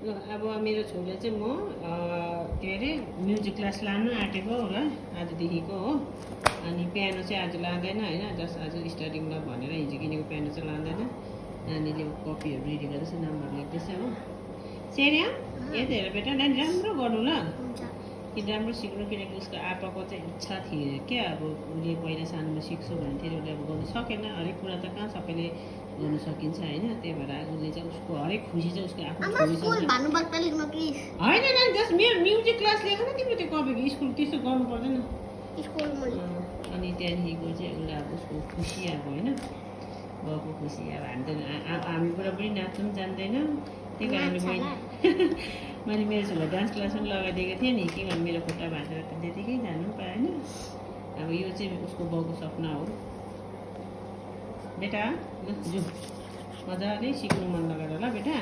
अब मेरो छोरीले चाहिँ म के अरे म्युजिक क्लास लानु आँटेको हो र आजदेखिको हो। अनि पियानो चाहिँ आज लाँदैन होइन, जस्ट आज स्टार्टिङ ल भनेर हिजो किनेको पियानो चाहिँ लाँदैन। नानीले कपीहरू रेडी गर्दैछ, नम्बर लेख्दैछ हो। सेर्या यति हेर बेटा, नानी राम्रो गर्नु ल, कि राम्रो सिक्नु, किनकि उसको आपाको चाहिँ इच्छा थियो क्या। अब उसले पहिला सानोमा सिक्छु भन्थ्यो, उसले अब गर्नु सकेन। हरेक कुरा त कहाँ सबैले गर्नु सकिन्छ होइन। त्यही भएर उसले चाहिँ उसको हरेक खुसी चाहिँ उसको आफ्नो होइन नानी, जस्ट म्युजिक क्लास लिएको न तिम्रो त्यो कपीको स्कुल त्यस्तो गर्नु पर्दैन। अनि त्यहाँदेखिको चाहिँ उसलाई अब उसको खुसी अब होइन, बाउको खुसी। अब हामी बुढाबुढी नाच्नु पनि जान्दैन, त्यही कारणले मैले मेरो छोरीलाई डान्स क्लास पनि लगाइदिएको थिएँ नि, के गर्नु मेरो खुट्टा भाँचेर त त्यतिकै जानु पनि पाएन। अब यो चाहिँ उसको बाउको सपना हो बेटा। ल जाउँ, मजाले सिक्नु मन लगाएर ल बेटा।